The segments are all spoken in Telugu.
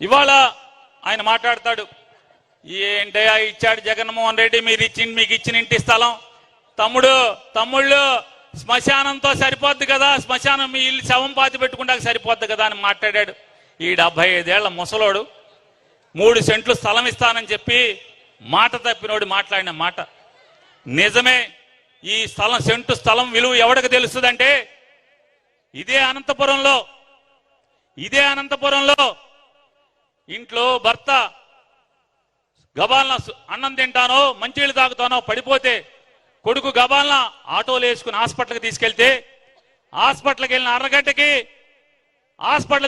ఇవాళ ఆయన మాట్లాడతాడు, ఏంటయ్యా ఇచ్చాడు జగన్మోహన్ రెడ్డి, మీకు ఇచ్చిన ఇంటి స్థలం తమ్ముళ్ళు శ్మశానంతో సరిపోద్ది కదా, శ్మశానం మీ ఇల్లు శవం పాతి పెట్టుకుంటాక సరిపోద్ది కదా అని మాట్లాడాడు. ఈ 75 ఏళ్ల ముసలోడు 3 సెంట్లు స్థలం ఇస్తానని చెప్పి మాట తప్పినోడు మాట్లాడిన మాట నిజమే. ఈ సెంటు స్థలం విలువ ఎవడికి తెలుస్తుందంటే ఇదే అనంతపురంలో ఇంట్లో భర్త గబాలన అన్నం తింటానో మంచినీళ్ళు తాగుతానో పడిపోతే కొడుకు గబాలన ఆటోలు వేసుకుని హాస్పిటల్కి తీసుకెళ్తే హాస్పిటల్కి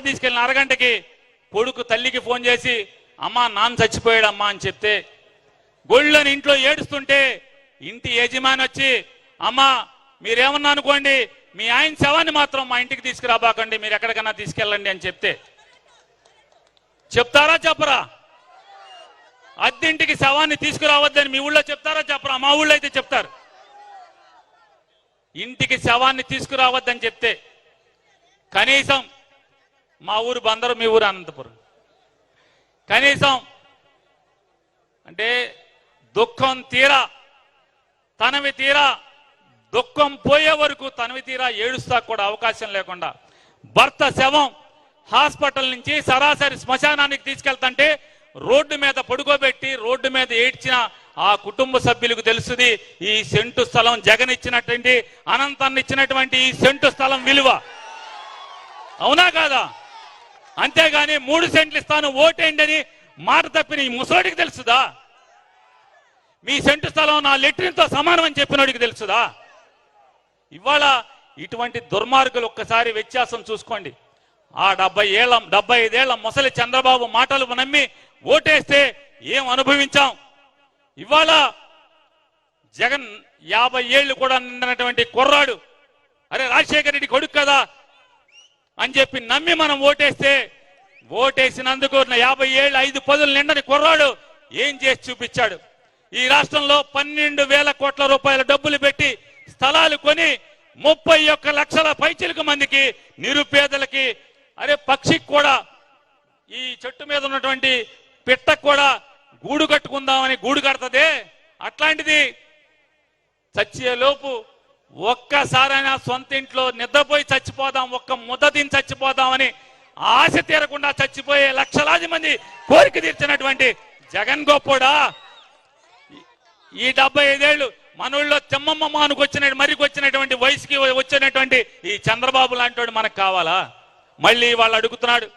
తీసుకెళ్ళిన అరగంటకి కొడుకు తల్లికి ఫోన్ చేసి అమ్మా నాన్న చచ్చిపోయాడమ్మా అని చెప్తే గొళ్ళని ఇంట్లో ఏడుస్తుంటే ఇంటి యజమాని వచ్చి అమ్మా మీరేమన్నా అనుకోండి, మీ ఆయన శవాన్ని మాత్రం మా ఇంటికి తీసుకురాబాకండి, మీరు ఎక్కడికన్నా తీసుకెళ్ళండి అని చెప్తారా చెప్పరా? అద్దెంటికి శవాన్ని తీసుకురావద్దని మీ ఊళ్ళో చెప్తారా చెప్పరా? మా ఊళ్ళో అయితే చెప్తారు. ఇంటికి శవాన్ని తీసుకురావద్దని చెప్తే కనీసం మా ఊరు బందరు, మీ ఊరు అనంతపురం, కనీసం అంటే దుఃఖం తీరా తనవి తీరా దుఃఖం పోయే వరకు తనవి తీరా ఏడుస్తా కూడా అవకాశం లేకుండా భర్త శవం హాస్పిటల్ నుంచి సరాసరి శ్మశానానికి తీసుకెళ్తుంటే రోడ్డు మీద పడుకోబెట్టి రోడ్డు మీద ఏడ్చిన ఆ కుటుంబ సభ్యులకు తెలుస్తుంది ఈ సెంటు స్థలం జగన్ ఇచ్చినటువంటి అనంతాన్ని ఇచ్చినటువంటి ఈ సెంటు స్థలం విలువ. అవునా కాదా? అంతేగాని 3 సెంట్లు ఇస్తాను ఓటేయండి అని మాట తప్పిన ఈ ముసలోడికి తెలుసుదా? మీ సెంటు స్థలం నా లెట్రిన్తో సమానం అని చెప్పినోడికి తెలుసుదా? ఇవాళ ఇటువంటి దుర్మార్గులు ఒక్కసారి వ్యత్యాసం చూసుకోండి. ఆ 75 ఏళ్ల ముసలి చంద్రబాబు మాటలు నమ్మి ఓటేస్తే ఏం అనుభవించాం. ఇవాళ జగన్ 50 ఏళ్లు కూడా నిండినటువంటి కుర్రాడు, అరే రాజశేఖర రెడ్డి కొడుకు కదా అని చెప్పి నమ్మి మనం ఓటేసినందుకు 50 ఏళ్ళు 5 పదులు నిండని కుర్రాడు ఏం చేసి చూపించాడు. ఈ రాష్ట్రంలో 12,000 కోట్ల రూపాయల డబ్బులు పెట్టి స్థలాలు కొని 31 లక్షల పైచిలకు మందికి నిరుపేదలకి, అరే పక్షికి కూడా ఈ చెట్టు మీద ఉన్నటువంటి పిట్టకు కూడా గూడు కట్టుకుందామని గూడు కడుతుందే, అట్లాంటిది చచ్చేలోపు ఒక్కసారైనా సొంత ఇంట్లో నిద్రపోయి చచ్చిపోదాం, ఒక్క ముద్ద తిని చచ్చిపోదామని ఆశ తీరకుండా చచ్చిపోయే లక్షలాది మంది కోరిక తీర్చినటువంటి జగన్ గొప్పోడా? ఈ 75 ఏళ్ళు మనోళ్ళలో చెమ్మమ్మ మానుకు వచ్చినటువంటి వయసుకి వచ్చినటువంటి ఈ చంద్రబాబు లాంటి మనకు కావాలా? మళ్ళీ వాళ్ళు అడుగుతున్నాడు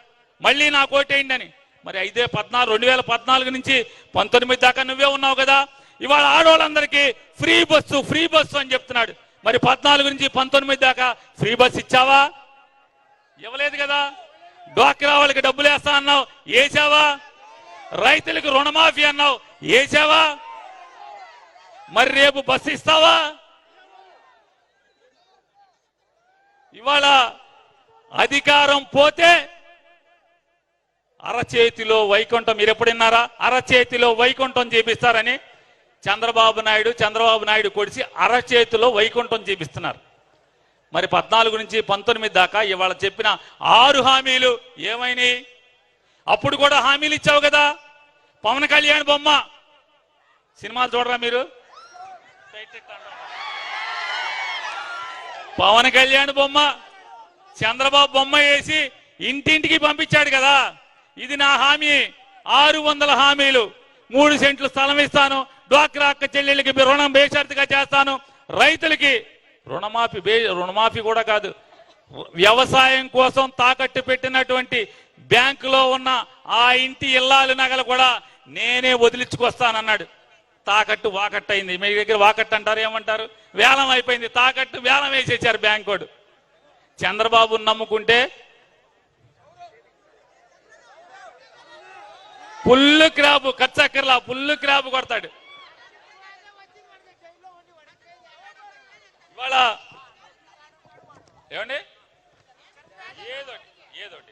మళ్ళీ నాకు ఓటేయండి అని. మరి 2014 నుంచి 19 దాకా నువ్వే ఉన్నావు కదా, ఇవాళ ఆడవాళ్ళందరికీ ఫ్రీ బస్సు అని చెప్తున్నాడు. మరి 14 నుంచి 19 దాకా ఫ్రీ బస్ ఇచ్చావా? ఇవ్వలేదు కదా. డ్వాక్రా వాళ్ళకి డబ్బులు వేస్తా అన్నావు, వేసావా? రైతులకు రుణమాఫీ అన్నావు, వేసావా? మరి రేపు బస్సు ఇస్తావా? ఇవాళ అధికారం పోతే అరచేతిలో వైకుంఠం, మీరు ఎప్పుడున్నారా? అరచేతిలో వైకుంఠం చేపిస్తారని చంద్రబాబు నాయుడు కొడిసి అరచేతిలో వైకుంఠం చేపిస్తున్నారు. మరి 14 నుంచి 19 దాకా ఇవాళ చెప్పిన 6 హామీలు ఏమైనాయి? అప్పుడు కూడా హామీలు ఇచ్చావు కదా. పవన్ కళ్యాణ్ బొమ్మ, సినిమాలు చూడరా మీరు? పవన్ కళ్యాణ్ బొమ్మ చంద్రబాబు బొమ్మ వేసి ఇంటింటికి పంపించాడు కదా. ఇది నా హామీ, 600 హామీలు, 3 సెంట్లు స్థలం ఇస్తాను, డ్వాక్రా అక్క చెల్లెళ్ళకి రుణం బేషరతుగా చేస్తాను, రైతులకి రుణమాఫీ కూడా కాదు, వ్యవసాయం కోసం తాకట్టు పెట్టినటువంటి బ్యాంకులో ఉన్న ఆ ఇంటి ఇల్లాలు నగలు కూడా నేనే వదిలించుకొస్తానన్నాడు. తాకట్టు వాకట్టు అయింది. మీ దగ్గర వాకట్టు అంటారు, ఏమంటారు? వేలం అయిపోయింది. తాకట్టు వేలం వేసేసారు బ్యాంకోడు. చంద్రబాబుని నమ్ముకుంటే పుల్లు క్రాబు, కచ్చక్కర్లా పుల్లు క్రాబు కొడతాడు. ఇవాళ ఏమండి ఏదోటి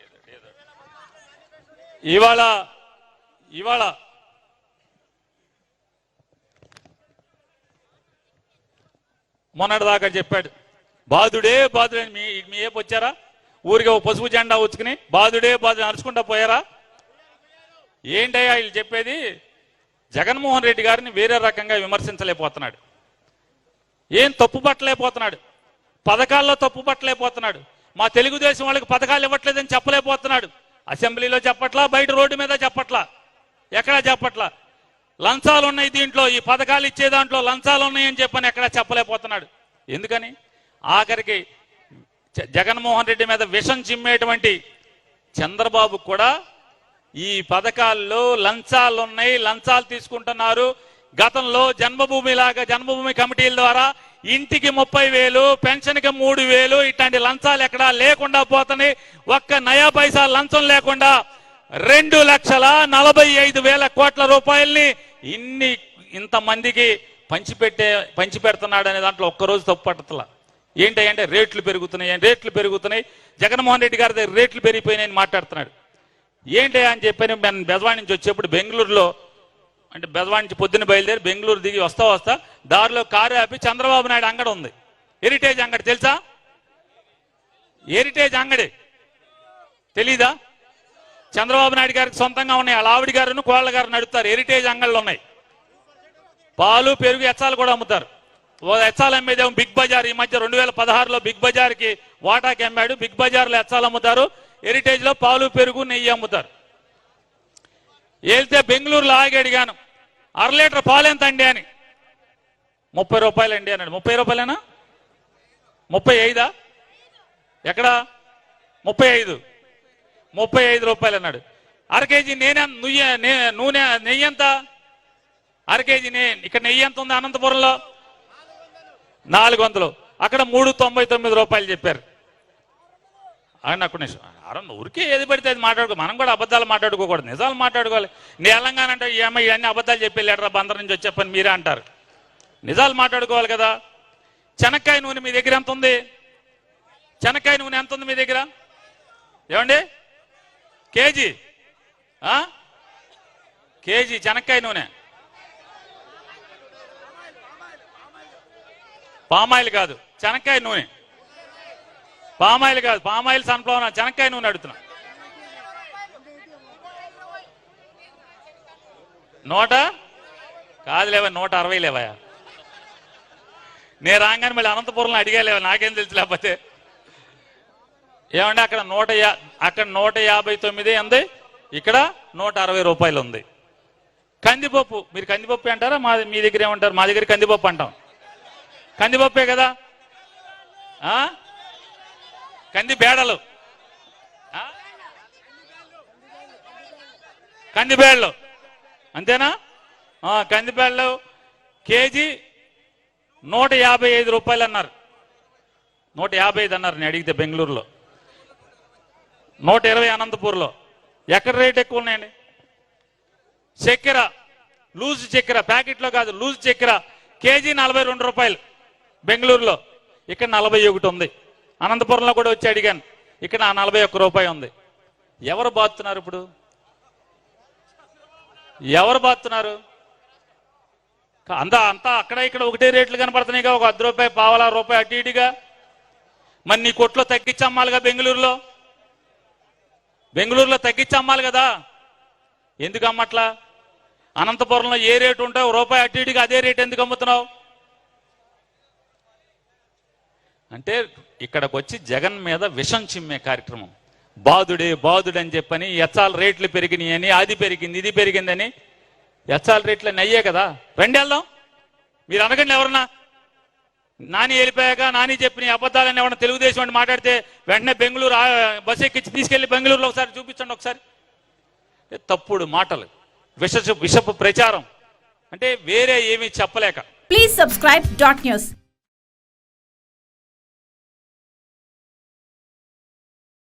ఇవాళ మొన్నటిదాకా చెప్పాడు బాధుడే బాధుడే. మీ ఏపు వచ్చారా? ఊరికి ఒక పసుపు జెండా వచ్చుకుని బాధుడే బాధుడే నడుచుకుంటా పోయారా? ఏంటయ్యా వీళ్ళు చెప్పేది? జగన్మోహన్ రెడ్డి గారిని వేరే రకంగా విమర్శించలేకపోతున్నాడు, ఏం తప్పు పట్టలేకపోతున్నాడు, పథకాల్లో తప్పు పట్టలేకపోతున్నాడు, మా తెలుగుదేశం వాళ్ళకి పథకాలు ఇవ్వట్లేదని చెప్పలేకపోతున్నాడు. అసెంబ్లీలో చెప్పట్లా, బయట రోడ్డు మీద చెప్పట్లా, ఎక్కడా చెప్పట్లా. లంచాలు ఉన్నాయి దీంట్లో, ఈ పథకాలు ఇచ్చే దాంట్లో లంచాలు ఉన్నాయని చెప్పని ఎక్కడా చెప్పలేకపోతున్నాడు. ఎందుకని? ఆఖరికి జగన్మోహన్ రెడ్డి మీద విషం చిమ్మేటువంటి చంద్రబాబు కూడా ఈ పథకాల్లో లంచాలు ఉన్నాయి, లంచాలు తీసుకుంటున్నారు. గతంలో జన్మభూమి కమిటీల ద్వారా ఇంటికి 30,000, పెన్షన్కి 3,000 ఇట్లాంటి లంచాలు ఎక్కడా లేకుండా పోతున్నాయి. ఒక్క నయా పైసా లంచం లేకుండా 2,45,000 కోట్ల రూపాయల్ని ఇంతమందికి పంచిపెడుతున్నాడు అనే దాంట్లో ఒక్కరోజు తప్పు పట్టట్లా. ఏంటంటే రేట్లు పెరుగుతున్నాయి, జగన్మోహన్ రెడ్డి గారి దగ్గర రేట్లు పెరిగిపోయినాయని మాట్లాడుతున్నాడు. ఏంటి అని చెప్పని నేను బెజవాడ నుంచి వచ్చేప్పుడు బెంగళూరులో, అంటే బెజవాడ నుంచి పొద్దున్న బయలుదేరి బెంగళూరు దిగి వస్తా దారిలో కారు ఆపి చంద్రబాబు నాయుడు అంగడి ఉంది, హెరిటేజ్ అంగడి. తెలుసా? హెరిటేజ్ అంగడి తెలీదా? చంద్రబాబు నాయుడు గారికి సొంతంగా ఉన్నాయి. వాళ్ళ ఆవిడ గారును కోళ్ళ గారు నడుపుతారు. హెరిటేజ్ అంగళ్ళు ఉన్నాయి. పాలు, పెరుగు, ఎచ్చాలు కూడా అమ్ముతారు. ఎచ్చాలు అమ్మేదేమో బిగ్ బజార్. ఈ మధ్య 2016లో బిగ్ బజార్కి వాటాకి అమ్మాడు. బిగ్ బజార్లో ఎచ్చాలు అమ్ముతారు, హెరిటేజ్ లో పాలు, పెరుగు, నెయ్యి అమ్ముతారు. వెళ్తే బెంగళూరులో ఆగి అడిగాను, 1/2 లీటర్ పాలు ఎంత అండి అని. 30 రూపాయలు అండి అన్నాడు. 30 రూపాయలేనా? 35? ఎక్కడా? 35 రూపాయలు అన్నాడు. 1/2 కేజీ నూనె నెయ్యి ఎంత? 1/2 కేజీ ఇక్కడ నెయ్యి ఎంత ఉంది అనంతపురంలో? 400. అక్కడ 399 రూపాయలు చెప్పారు. నాకు ఊరికే ఏది పడితే అది మాట్లాడుకో. మనం కూడా అబద్ధాలు మాట్లాడుకోకూడదు, నిజాలు మాట్లాడుకోవాలి. తెలంగాణ అంటే ఏమో ఇవన్నీ అబద్ధాలు చెప్పి లీటరా బందర్ నుంచి వచ్చే పని మీరే అంటారు. నిజాలు మాట్లాడుకోవాలి కదా. చెనక్కాయ నూనె మీ దగ్గర ఎంత ఉంది? చెనక్కాయ నూనె ఎంత ఉంది మీ దగ్గర? ఏమండి? కేజీ చెనక్కాయ నూనె. పామాయిల్ కాదు, చెనక్కాయ నూనె. పామాయిల్ కాదు, పామాయిల్ సన్ఫ్లవర్, చెనక్కాయ నూనె అడుగుతున్నా. 100 కాదులేవా, 160 లేవా? నేను రాగానే మళ్ళీ అనంతపురంలో అడిగాలేవా, నాకేం తెలుసు. లేకపోతే ఏమంటే అక్కడ 159 ఉంది, ఇక్కడ 160 రూపాయలు ఉంది. కందిపప్పు, మీరు కందిపప్పు అంటారా? మీ దగ్గర ఏమంటారు? మా దగ్గర కందిపప్పు అంటాం. కందిపప్పే కదా. కంది బేడలు, కందిబేళ్ళు అంతేనా? కందిబేళ్ళు కేజీ 155 రూపాయలు అన్నారు. 155 అన్నారు నేను అడిగితే బెంగళూరులో. 120 అనంతపూర్లో. ఎక్కడ రేట్ ఎక్కువ ఉన్నాయండి? చక్కెర, లూజ్ చక్కెర, ప్యాకెట్లో కాదు, లూజ్ చక్కెర కేజీ 42 రూపాయలు బెంగళూరులో. ఇక్కడ 41 ఉంది. అనంతపురంలో కూడా వచ్చి అడిగాను, ఇక్కడ 41 రూపాయి ఉంది. ఎవరు బాతున్నారు ఇప్పుడు? ఎవరు బాతున్నారు? అంతా అక్కడ ఇక్కడ ఒకటే రేట్లు కనపడుతున్నాయిగా. ఒక 10 రూపాయి, పావలా రూపాయి అటు ఇటుగా. మరి నీ కొట్లో తగ్గించి అమ్మాలిగా. బెంగళూరులో తగ్గించి అమ్మాలి కదా. ఎందుకు అమ్మట్లా? అనంతపురంలో ఏ రేటు ఉంటావు, రూపాయి అటు ఇటుగా అదే రేటు ఎందుకు అమ్ముతున్నావు? అంటే ఇక్కడికి వచ్చి జగన్ మీద విషం చిమ్మే కార్యక్రమం. బాదుడని చెప్పని ఎచ్చాల రేట్లు పెరిగినాయి అని, అది పెరిగింది ఇది పెరిగిందని. ఎచ్చాల రేట్లు అయ్యే కదా. రండి వెళ్దాం. మీరు అనకండి ఎవరన్నా. నాని వెళ్ళిపోయాక నాని చెప్పిన అబద్ధాలని ఎవరన్నా తెలుగుదేశం అని మాట్లాడితే వెంటనే బెంగళూరు బస్సు ఎక్కించి తీసుకెళ్లి బెంగళూరులో ఒకసారి చూపించండి. ఒకసారి తప్పుడు మాటలు, విషపు ప్రచారం, అంటే వేరే ఏమీ చెప్పలేక. Please subscribe .news.